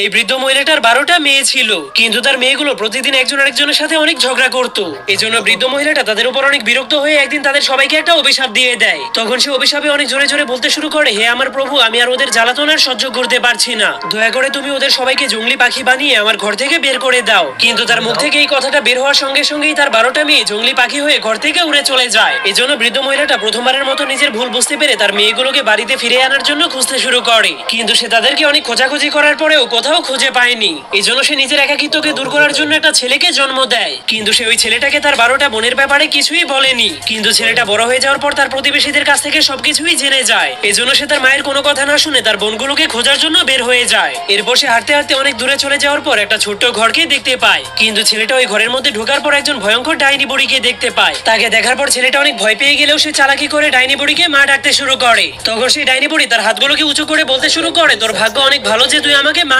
এই বৃদ্ধ মহিলাটার 12টা মেয়ে ছিল, কিন্তু তার মেয়েগুলো প্রতিদিন একজন আরেকজনের সাথে অনেক ঝগড়া করত। এজন্য বৃদ্ধ মহিলাটা তাদের উপর অনেক বিরক্ত হয়ে একদিন তাদের সবাইকে একটা অভিশাপ দিয়ে দেয়। তখন সে অভিশাপে অনেক জোরে জোরে বলতে শুরু করে, হে আমার প্রভু, আমি আর ওদের জ্বালাতন আর সহ্য করতে পারছি না, দয়া করে তুমি ওদের সবাইকে জঙ্গলি পাখি বানিয়ে আমার ঘর থেকে বের করে দাও। কিন্তু তার মুখ থেকে এই কথাটা বের হওয়ার সঙ্গে সঙ্গেই তার 12টা মেয়ে জঙ্গলি পাখি হয়ে ঘর থেকে উড়ে চলে যায়। এজন্য বৃদ্ধ মহিলাটা প্রথমবারের মতো নিজের ভুল বুঝতে পেরে তার মেয়েগুলোকে বাড়িতে ফিরে আনার জন্য খুঁজতে শুরু করে। কিন্তু সে তাদেরকে অনেক খোঁজাখুঁজি করার পরেও কোথাও খুঁজে পায়নি। এজন্য সে নিজের একাকিত্বকে দূর করার জন্য একটা ছেলেকে জন্ম দেয়। কিন্তু সে ওই ছেলেটাকে তার 12টা বোনের ব্যাপারে কিছুই বলেনি। কিন্তু ছেলেটা বড় হয়ে যাওয়ার পর তার প্রতিবেশীদের কাছ থেকে সবকিছুই জেনে যায়। এজন্য সে তার মায়ের কোনো কথা না শুনে তার বোনগুলোকে খোঁজার জন্য বের হয়ে যায়। এরপর সে হাঁটতে হাঁটতে অনেক দূরে চলে যাওয়ার পর একটা ছোট্ট ঘরকে দেখতে পায়। কিন্তু ছেলেটা ওই ঘরের মধ্যে ঢোকার পর একজন ভয়ঙ্কর ডাইনি বুড়িকে দেখতে পায়। তাকে দেখার পর ছেলেটা অনেক ভয় পেয়ে গেলেও সে চালাকি করে ডাইনি বুড়িকে মা ডাকতে শুরু করে। তখন সেই ডাইনি বুড়ি তার হাতগুলোকে উঁচু করে বলতে শুরু করে, তোর ভাগ্য অনেক ভালো যে তুই আমাকে মা